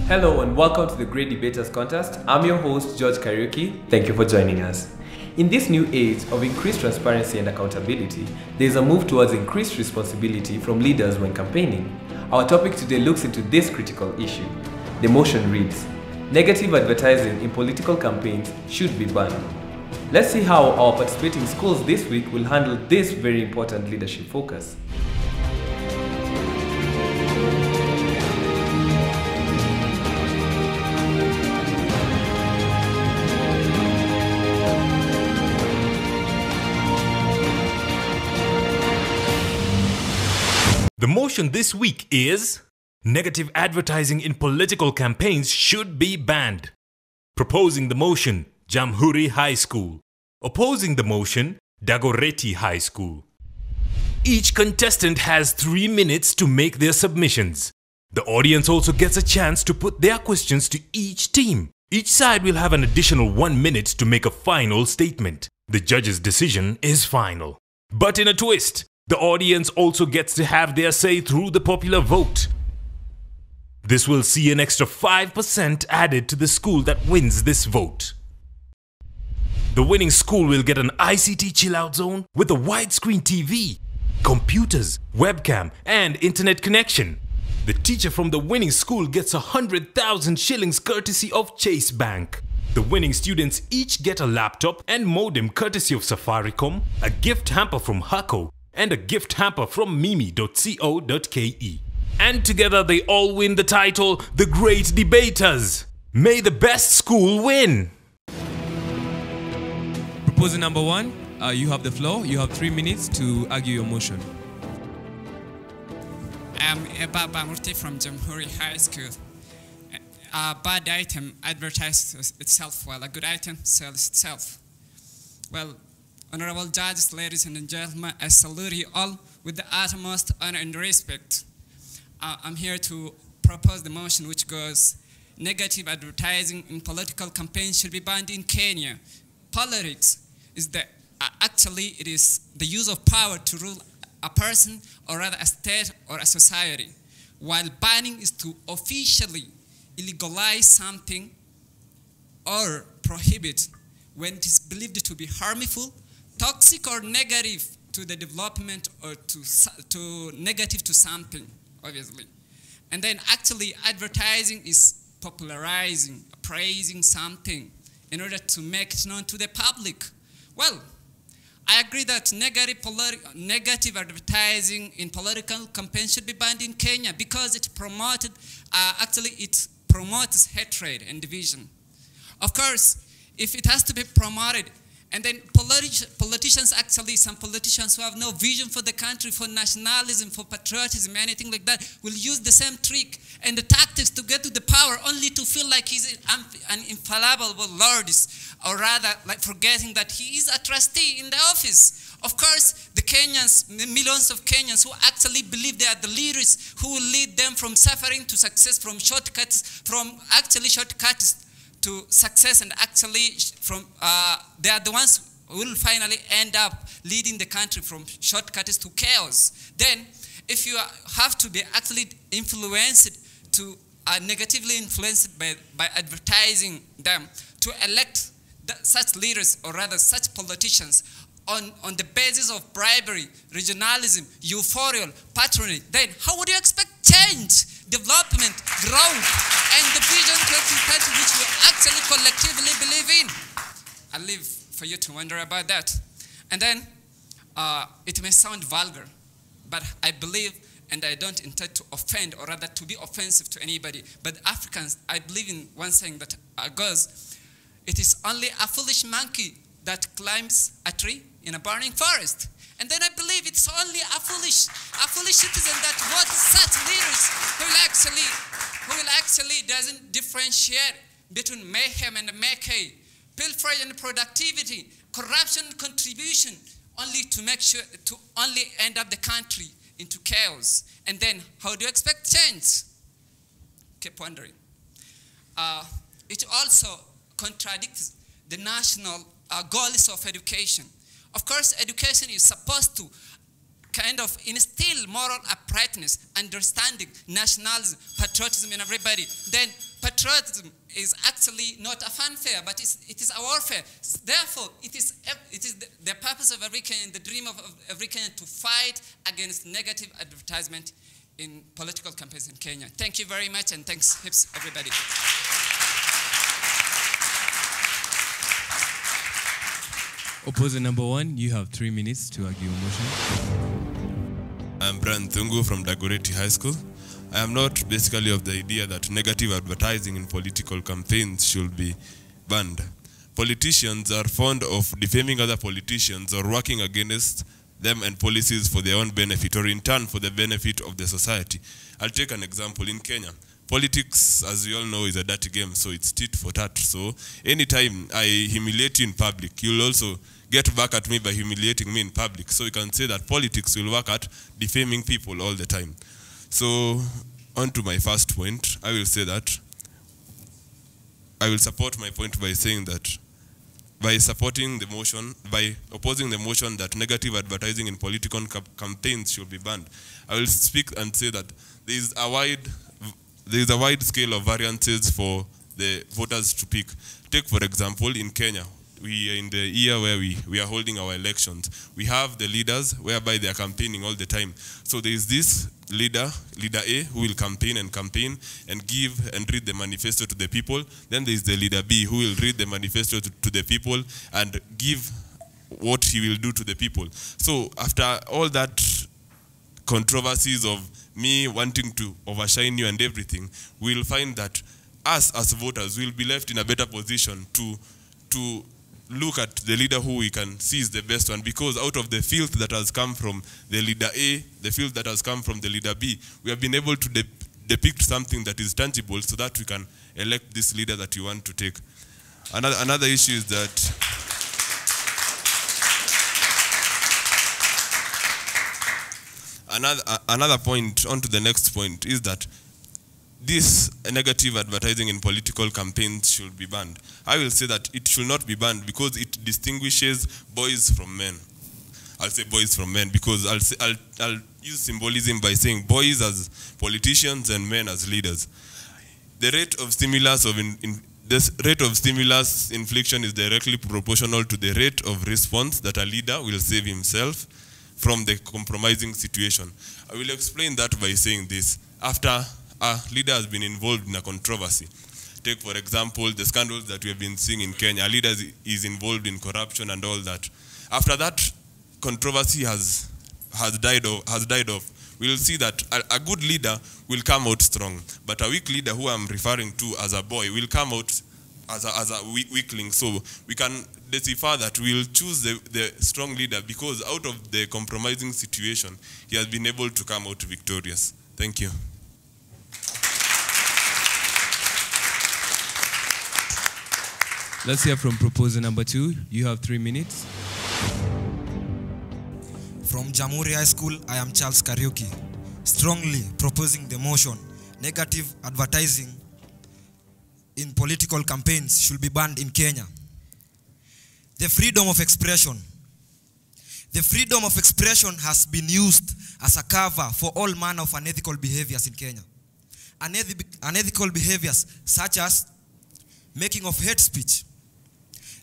Hello and welcome to the Great Debaters Contest. I'm your host, George Karaoke. Thank you for joining us. In this new age of increased transparency and accountability, there is a move towards increased responsibility from leaders when campaigning. Our topic today looks into this critical issue. The motion reads, negative advertising in political campaigns should be banned. Let's see how our participating schools this week will handle this very important leadership focus. The motion this week is negative advertising in political campaigns should be banned. Proposing the motion, JAMHURI High School. Opposing the motion, DAGORETTI High School. Each contestant has 3 minutes to make their submissions. The audience also gets a chance to put their questions to each team. Each side will have an additional 1 minute to make a final statement. The judge's decision is final. But in a twist, the audience also gets to have their say through the popular vote. This will see an extra 5% added to the school that wins this vote. The winning school will get an ICT chill-out zone with a widescreen TV, computers, webcam, and internet connection. The teacher from the winning school gets 100,000 shillings courtesy of Chase Bank. The winning students each get a laptop and modem courtesy of Safaricom, a gift hamper from Hako, and a gift hamper from mimi.co.ke. And together they all win the title, The Great Debaters. May the best school win! Proposal number 1, you have the floor. You have 3 minutes to argue your motion. I'm Murti from JAMHURI High School. A bad item advertises itself while a good item sells itself. Well, honorable judges, ladies and gentlemen, I salute you all with the utmost honor and respect. I'm here to propose the motion which goes, negative advertising in political campaigns should be banned in Kenya. Politics is it is the use of power to rule a person or rather a state or a society, while banning is to officially illegalize something or prohibit when it is believed to be harmful, toxic or negative to the development or to negative to something, obviously. And then actually advertising is popularizing, praising something in order to make it known to the public. Well, I agree that negative advertising in political campaigns should be banned in Kenya because it promotes hatred and division. Of course, if it has to be promoted, and then politicians some politicians who have no vision for the country, for nationalism, for patriotism, anything like that, will use the same trick and the tactics to get to the power only to feel like he's an infallible lord, or rather like forgetting that he is a trustee in the office. Of course, the Kenyans, millions of Kenyans who actually believe they are the leaders who will lead them from suffering to success, from shortcuts to success, and they are the ones who will finally end up leading the country from shortcuts to chaos. Then, if you have to be actually negatively influenced by advertising them to elect such leaders, or rather such politicians, on the basis of bribery, regionalism, euphoria, patronage, then how would you expect change, development, growth, and the vision creating country which we actually collectively believe in? I leave for you to wonder about that. And then, it may sound vulgar, but I believe, and I don't intend to offend, or rather to be offensive to anybody, but Africans, I believe in one saying that goes, it is only a foolish monkey that climbs a tree in a burning forest. And then I believe it's only a foolish citizen that votes such leaders who will actually doesn't differentiate between mayhem and make-hay, pilferage and productivity, corruption and contribution, only to make sure to only end up the country into chaos. And then how do you expect change? Keep wondering. It also contradicts the national goals of education. Of course, education is supposed to kind of instill moral uprightness, understanding, nationalism, patriotism in everybody, then patriotism is actually not a fanfare, but it is a warfare. Therefore, it is the purpose of every Kenyan, the dream of every Kenyan, to fight against negative advertisement in political campaigns in Kenya. Thank you very much, and thanks heaps, everybody. Opposer number 1, you have 3 minutes to argue your motion. I'm Brian Thungu from Dagoretti High School. I am not basically of the idea that negative advertising in political campaigns should be banned. Politicians are fond of defaming other politicians or working against them and policies for their own benefit, or in turn for the benefit of the society. I'll take an example. In Kenya, politics, as you all know, is a dirty game, so it's tit for tat. So anytime I humiliate you in public, you'll also get back at me by humiliating me in public. So you can say that politics will work at defaming people all the time. So on to my first point, I will say that I will support my point by saying that by opposing the motion that negative advertising in political campaigns should be banned, I will speak and say that there is a wide scale of variances for the voters to pick. Take, for example, in Kenya, we are in the year where we are holding our elections. We have the leaders whereby they are campaigning all the time. So there is this leader A, who will campaign and give and read the manifesto to the people. Then there is the leader B, who will read the manifesto to the people and give what he will do to the people. So after all that controversies of me wanting to overshine you and everything, we'll find that us as voters will be left in a better position to look at the leader who we can see is the best one, because out of the filth that has come from the leader A, the filth that has come from the leader B, we have been able to depict something that is tangible so that we can elect this leader that you want to take. Another issue is that another point, on to the next point, is that this negative advertising in political campaigns should be banned. I will say that it should not be banned because it distinguishes boys from men. I'll say boys from men because I'll use symbolism by saying boys as politicians and men as leaders. The rate of stimulus infliction is directly proportional to the rate of response that a leader will save himself from the compromising situation. I will explain that by saying this. After a leader has been involved in a controversy, take for example the scandals that we have been seeing in Kenya, a leader is involved in corruption and all that. After that controversy has died off, we will see that a good leader will come out strong, but a weak leader, who I'm referring to as a boy, will come out as a weakling. So we can decipher that we'll choose the strong leader because out of the compromising situation, he has been able to come out victorious. Thank you. Let's hear from proposer number 2. You have 3 minutes. From JAMHURI High School, I am Charles Kariuki, strongly proposing the motion, negative advertising in political campaigns should be banned in Kenya. The freedom of expression. The freedom of expression has been used as a cover for all manner of unethical behaviors in Kenya. Unethical behaviors such as making of hate speech.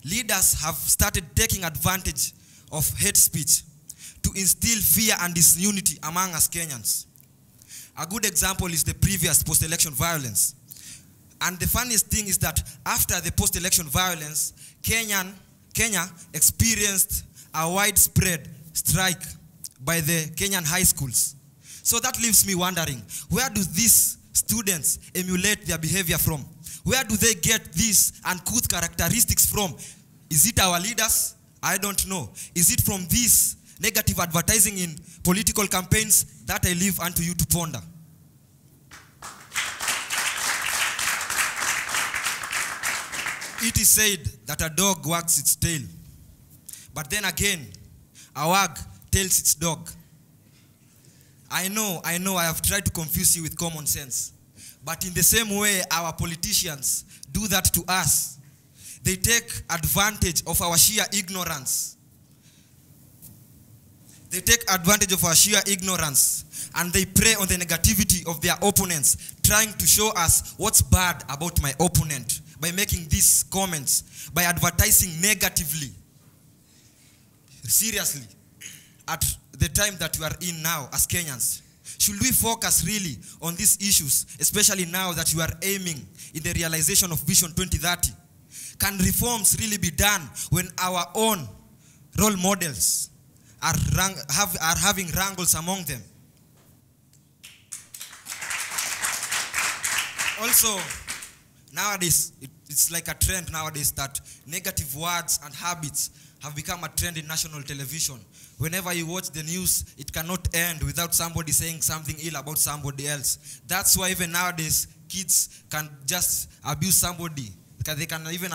Leaders have started taking advantage of hate speech to instill fear and disunity among us Kenyans. A good example is the previous post-election violence. And the funniest thing is that after the post-election violence, Kenya experienced a widespread strike by the Kenyan high schools. So that leaves me wondering, where do these students emulate their behavior from? Where do they get these uncouth characteristics from? Is it our leaders? I don't know. Is it from this negative advertising in political campaigns? That I leave unto you to ponder. It is said that a dog wags its tail. But then again, a wag tells its dog. I know, I have tried to confuse you with common sense. But in the same way our politicians do that to us, they take advantage of our sheer ignorance. They take advantage of our sheer ignorance, and they prey on the negativity of their opponents, trying to show us what's bad about my opponent by making these comments, by advertising negatively. Seriously, at the time that we are in now as Kenyans, should we focus really on these issues, especially now that we are aiming in the realization of Vision 2030? Can reforms really be done when our own role models are having wrangles among them? Also, nowadays, it's like a trend nowadays that negative words and habits have become a trend in national television. Whenever you watch the news, it cannot end without somebody saying something ill about somebody else. That's why even nowadays, kids can just abuse somebody. They can even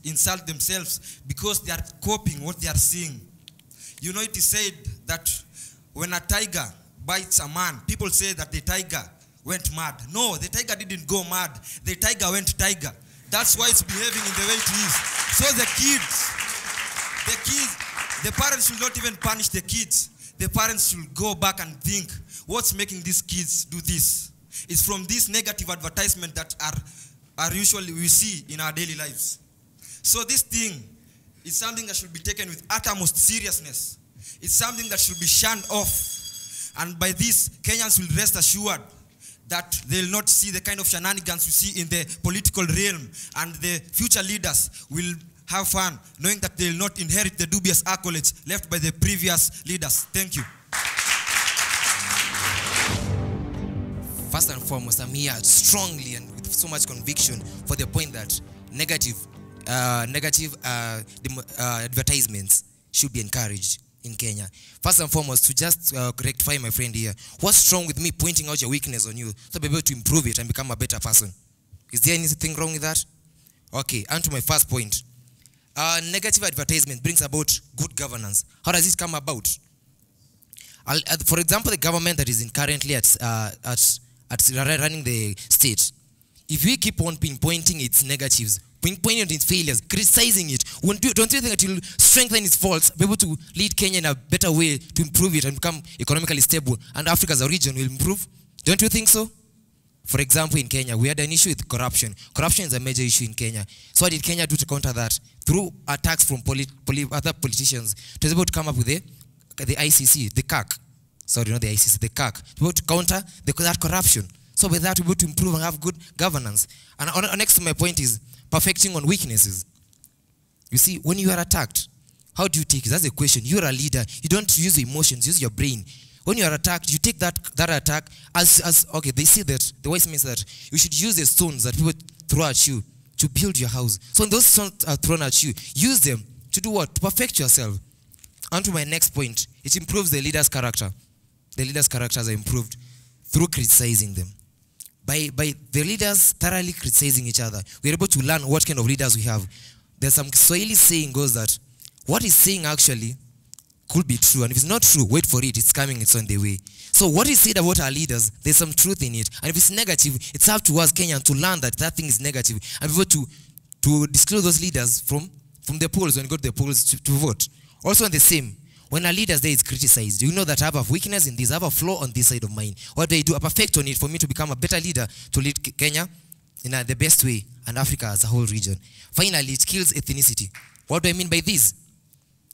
insult themselves because they are copying what they are seeing. You know, it is said that when a tiger bites a man, people say that the tiger went mad. No, the tiger didn't go mad. The tiger went tiger. That's why it's behaving in the way it is. So the parents should not even punish the kids. The parents should go back and think, what's making these kids do this? It's from this negative advertisement that are usually we see in our daily lives. So this thing is something that should be taken with uttermost seriousness. It's something that should be shunned off. And by this, Kenyans will rest assured that they'll not see the kind of shenanigans we see in the political realm, and the future leaders will have fun knowing that they'll not inherit the dubious accolades left by the previous leaders. Thank you. First and foremost, I'm here strongly and with so much conviction for the point that negative advertisements should be encouraged in Kenya. First and foremost, to just rectify my friend here, what's wrong with me pointing out your weakness on you so be able to improve it and become a better person? Is there anything wrong with that? Okay, and to my first point. Negative advertisement brings about good governance. How does it come about? For example, the government that is currently at running the state, if we keep on pinpointing its negatives, pinpointing its failures, criticizing it, don't you think that it will strengthen its faults, be able to lead Kenya in a better way to improve it and become economically stable, and Africa as a region will improve? Don't you think so? For example, in Kenya, we had an issue with corruption. Corruption is a major issue in Kenya. So what did Kenya do to counter that? Through attacks from other politicians, it was able to come up with the ICC, the CAC. Sorry, not the ICC, the CAC. To be able to counter that corruption. So with that, we're able to improve and have good governance. And next to my point is perfecting on weaknesses. You see, when you are attacked, how do you take it? That's the question. You're a leader. You don't use your emotions, use your brain. When you are attacked, you take that attack as okay, they say that, the wise means that you should use the stones that people throw at you to build your house. So when those stones are thrown at you, use them to do what? To perfect yourself. On to my next point. It improves the leader's character. The leader's characters are improved through criticizing them. By the leaders thoroughly criticizing each other, we're able to learn what kind of leaders we have. There's some Swahili saying goes that what he's saying actually could be true, and if it's not true, wait for it, it's coming, it's on the way. So what is said about our leaders, there's some truth in it, and if it's negative, it's up to us Kenyans to learn that that thing is negative and be able to disclose those leaders from the polls when you go to the polls to vote. Also the same, when our leaders there is criticized, you know that I have a weakness in this, I have a flaw on this side of mine. What do I do? I perfect on it for me to become a better leader to lead Kenya in the best way, and Africa as a whole region. Finally, it kills ethnicity. What do I mean by this?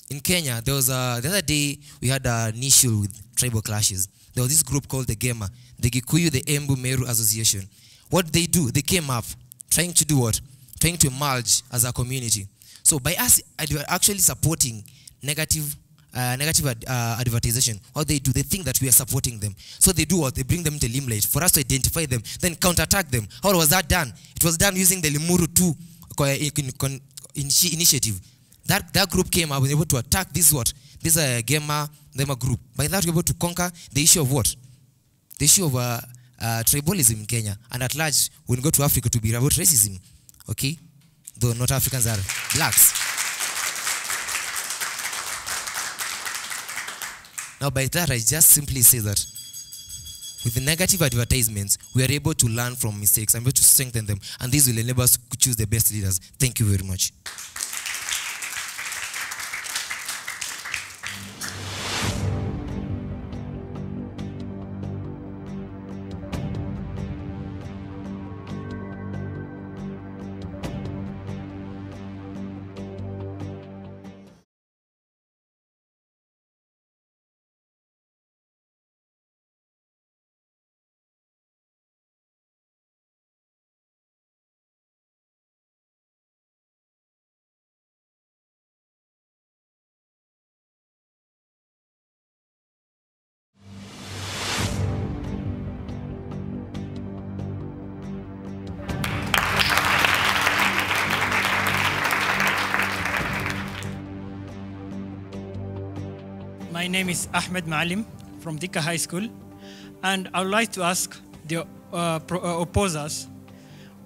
In Kenya, there was the other day we had an issue with tribal clashes. There was this group called the GEMA, the Gikuyu, the Embu Meru Association. What they do, they came up trying to do what? Trying to merge as a community. So by us actually supporting negative advertisement, what they do, they think that we are supporting them. So they do what? They bring them to limelight for us to identify them, then counterattack them. How was that done? It was done using the Limuru 2 initiative. That group came up and was able to attack this GEMA group. By that, we were able to conquer the issue of what? The issue of tribalism in Kenya. And at large, when we go to Africa, to be about racism. Okay? Though not Africans are blacks. Now, by that, I just simply say that with the negative advertisements, we are able to learn from mistakes and able to strengthen them. And this will enable us to choose the best leaders. Thank you very much. My name is Ahmed Maalim from Dika High School, and I would like to ask the opposers,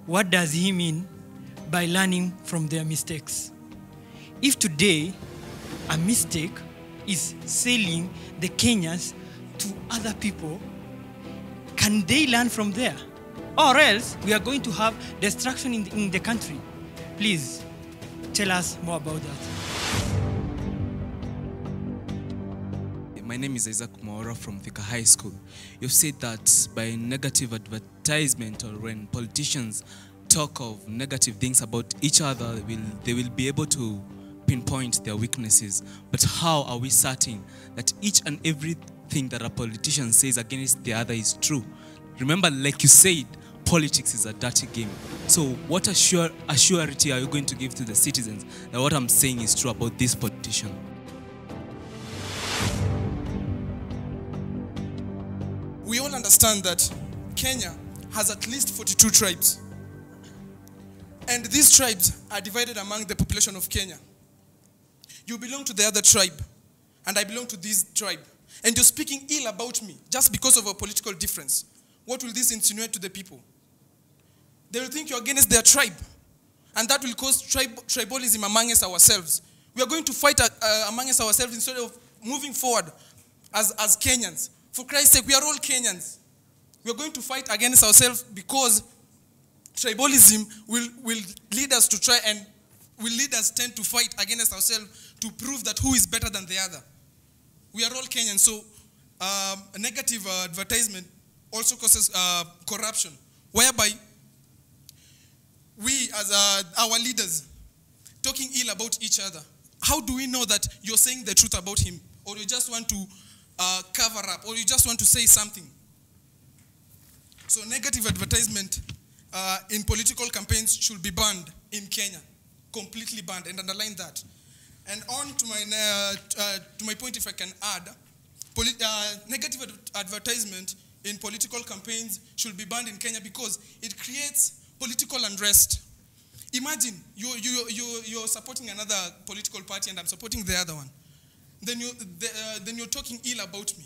what does he mean by learning from their mistakes? If today a mistake is selling the Kenyans to other people, can they learn from there? Or else we are going to have destruction in the country. Please tell us more about that. My name is Isaac Maora from Thika High School. You've said that by negative advertisement, or when politicians talk of negative things about each other, they will be able to pinpoint their weaknesses. But how are we certain that each and everything that a politician says against the other is true? Remember, like you said, politics is a dirty game. So what assurity are you going to give to the citizens that what I'm saying is true about this politician? We all understand that Kenya has at least 42 tribes. And these tribes are divided among the population of Kenya. You belong to the other tribe, and I belong to this tribe. And you're speaking ill about me just because of a political difference. What will this insinuate to the people? They will think you're against their tribe, and that will cause tribalism among us ourselves. We are going to fight among us ourselves instead of moving forward as Kenyans. For Christ's sake, we are all Kenyans. We are going to fight against ourselves because tribalism will lead us to try and will lead us tend to fight against ourselves to prove that who is better than the other. We are all Kenyans, so a negative advertisement also causes corruption, whereby we as our leaders talking ill about each other. How do we know that you're saying the truth about him, or you just want to cover up, or you just want to say something? So negative advertisement in political campaigns should be banned in Kenya, completely banned, and underline that. And on to my point, if I can add, negative advertisement in political campaigns should be banned in Kenya because it creates political unrest. Imagine you're supporting another political party and I'm supporting the other one. Then you're talking ill about me.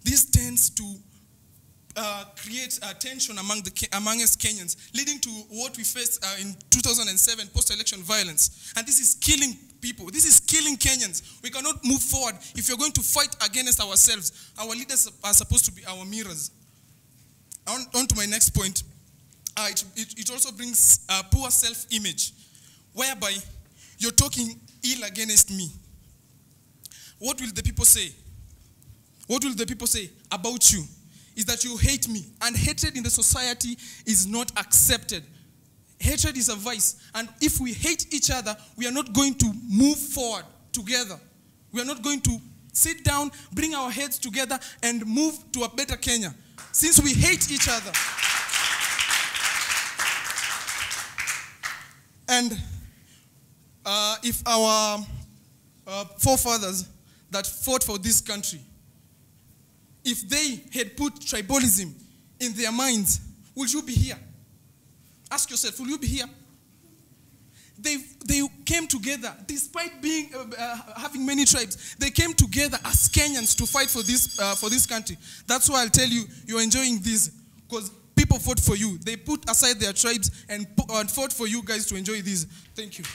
This tends to create tension among us Kenyans, leading to what we faced in 2007 post-election violence. And this is killing people. This is killing Kenyans. We cannot move forward if you're going to fight against ourselves. Our leaders are supposed to be our mirrors. On to my next point. It also brings poor self-image, whereby you're talking ill against me. What will the people say? What will the people say about you? Is that you hate me, and hatred in the society is not accepted. Hatred is a vice, and if we hate each other, we are not going to move forward together. We are not going to sit down, bring our heads together, and move to a better Kenya. Since we hate each other. And if our forefathers that fought for this country, if they had put tribalism in their minds, will you be here? Ask yourself, will you be here? They came together, despite being having many tribes. They came together as Kenyans to fight for this country. That's why I'll tell you, you're enjoying this, because people fought for you. They put aside their tribes and fought for you guys to enjoy this. Thank you.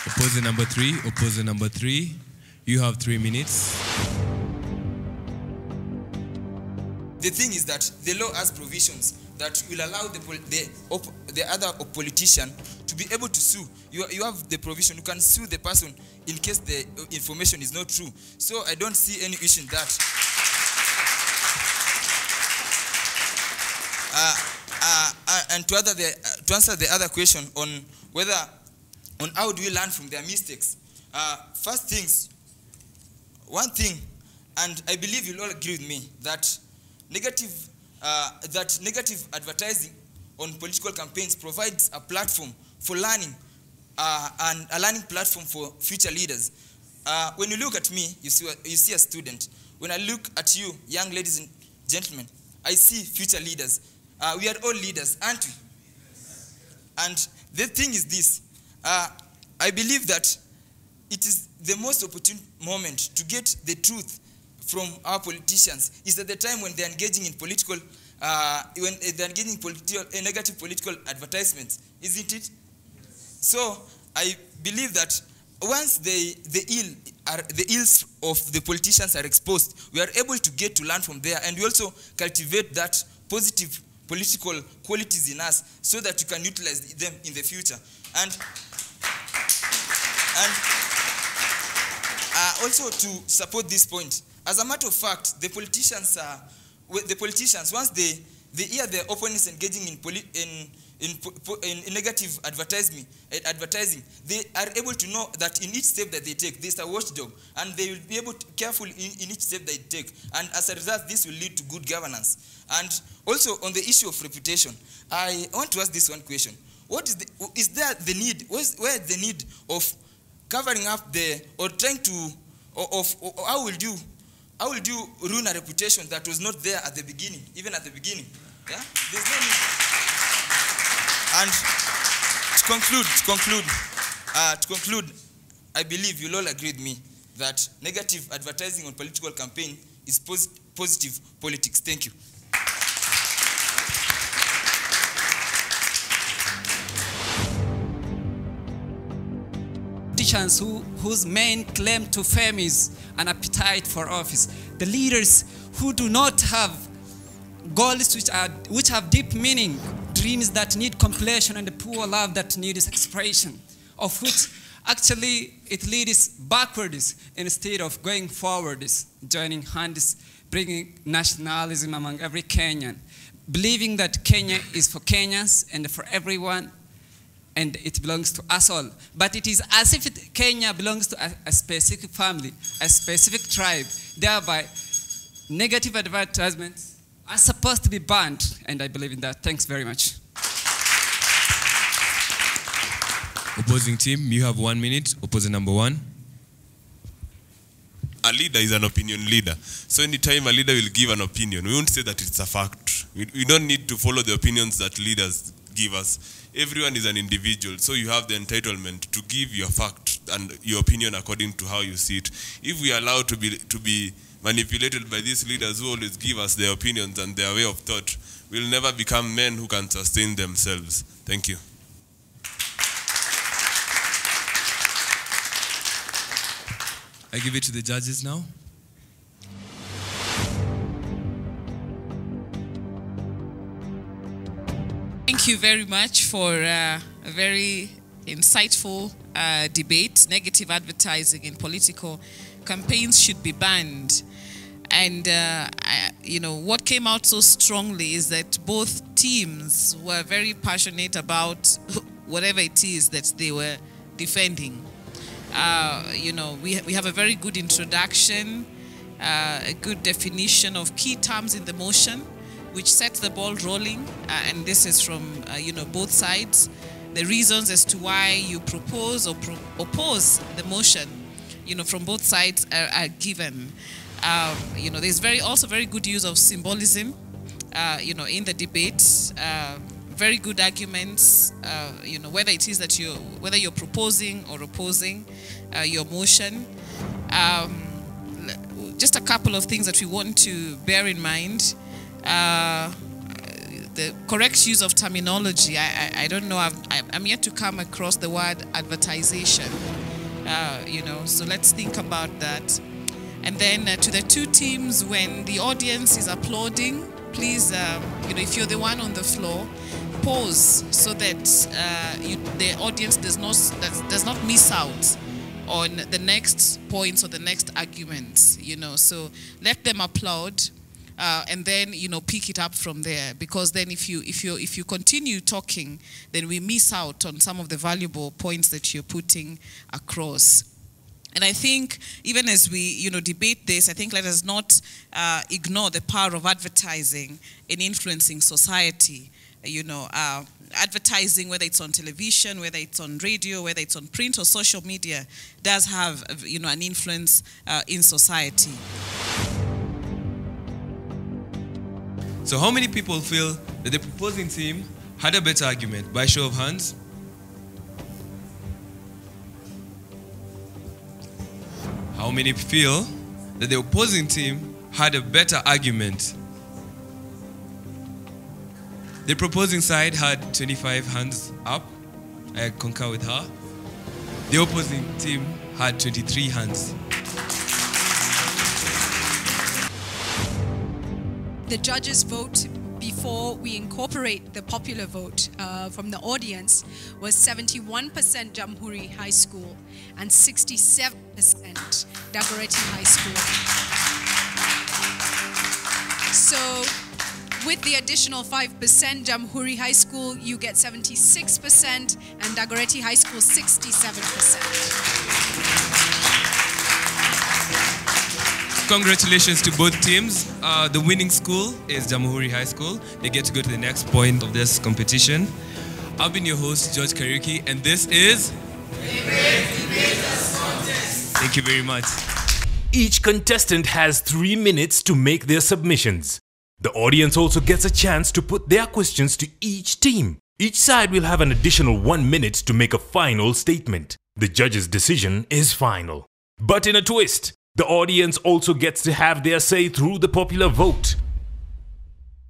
Opposer number three, you have 3 minutes. The thing is that the law has provisions that will allow the other politician to be able to sue. You have the provision, you can sue the person in case the information is not true. So I don't see any issue in that. And to answer the other question on how do we learn from their mistakes, first things, one thing, and I believe you'll all agree with me, that negative advertising on political campaigns provides a platform for learning, and a learning platform for future leaders. When you look at me, you see a student. When I look at you, young ladies and gentlemen, I see future leaders. We are all leaders, aren't we? And the thing is this, I I believe that it is the most opportune moment to get the truth from our politicians is at the time when they're engaging in political, negative political advertisements, isn't it? So I believe that once the ills of the politicians are exposed, we are able to get to learn from there, and we also cultivate that positive political qualities in us so that we can utilize them in the future. And also to support this point, as a matter of fact, the politicians, once they hear their opponents engaging in negative advertising, they are able to know that in each step that they take, there's a watchdog, and they will be able to careful in each step they take. And as a result, this will lead to good governance. And also on the issue of reputation, I want to ask this one question: where is the need of covering up or trying to, how will you ruin a reputation that was not there at the beginning, even at the beginning? Yeah, there's no need. And to conclude, I believe you'll all agree with me that negative advertising on political campaign is positive politics. Thank you. Politicians whose main claim to fame is an appetite for office. The leaders who do not have goals which have deep meaning, dreams that need completion, and the poor love that needs expression, of which actually it leads backwards instead of going forwards, joining hands, bringing nationalism among every Kenyan, believing that Kenya is for Kenyans and for everyone, and it belongs to us all. But it is as if Kenya belongs to a specific family, a specific tribe. Thereby, negative advertisements are supposed to be banned, and I believe in that. Thanks very much. Opposing team, you have 1 minute. Opposing number 1. A leader is an opinion leader. So anytime a leader will give an opinion, we won't say that it's a fact. We don't need to follow the opinions that leaders give us. Everyone is an individual, so you have the entitlement to give your fact and your opinion according to how you see it. If we are allowed to be manipulated by these leaders who always give us their opinions and their way of thought, we'll never become men who can sustain themselves. Thank you. I give it to the judges now. Thank you very much for a very insightful debate. Negative advertising in political campaigns should be banned. And, you know, what came out so strongly is that both teams were very passionate about whatever it is that they were defending. You know, we have a very good introduction, a good definition of key terms in the motion, which sets the ball rolling, and this is from, you know, both sides. The reasons as to why you propose or oppose the motion, you know, from both sides are given. You know, there's also very good use of symbolism, you know, in the debate. Very good arguments, you know, whether it is that whether you're proposing or opposing your motion. Just a couple of things that we want to bear in mind. The correct use of terminology. I don't know. I'm yet to come across the word advertisation. You know, so let's think about that. And then to the two teams, when the audience is applauding, please, you know, if you're the one on the floor, pause so that the audience does not miss out on the next points or the next arguments. You know, so let them applaud. And then, you know, pick it up from there, because then if you continue talking, then we miss out on some of the valuable points that you're putting across. And I think even as we, you know, debate this, I think let us not ignore the power of advertising in influencing society. You know, advertising, whether it's on television, whether it's on radio, whether it's on print or social media, does have, you know, an influence in society. So how many people feel that the proposing team had a better argument? By show of hands. many feel that the opposing team had a better argument? The proposing side had 25 hands up. I concur with her. The opposing team had 23 hands. The judges' vote before we incorporate the popular vote from the audience was 71% JAMHURI High School and 67% DAGORETTI High School. So with the additional 5% JAMHURI High School, you get 76% and DAGORETTI High School 67%. Congratulations to both teams. The winning school is JAMHURI High School. They get to go to the next point of this competition. I've been your host, George Kariuki, and this is the Great Debaters Contest. Thank you very much. Each contestant has 3 minutes to make their submissions. The audience also gets a chance to put their questions to each team. Each side will have an additional 1 minute to make a final statement. The judge's decision is final. But in a twist, the audience also gets to have their say through the popular vote.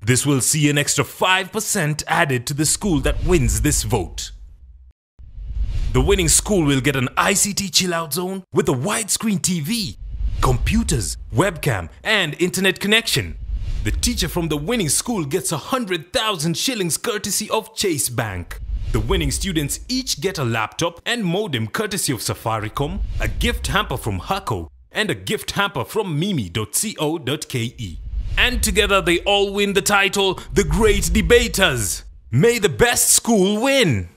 This will see an extra 5% added to the school that wins this vote. The winning school will get an ICT chill-out zone with a widescreen TV, computers, webcam, and internet connection. The teacher from the winning school gets 100,000 shillings courtesy of Chase Bank. The winning students each get a laptop and modem courtesy of Safaricom, a gift hamper from Hako, and a gift hamper from mimi.co.ke. And together they all win the title, The Great Debaters. May the best school win!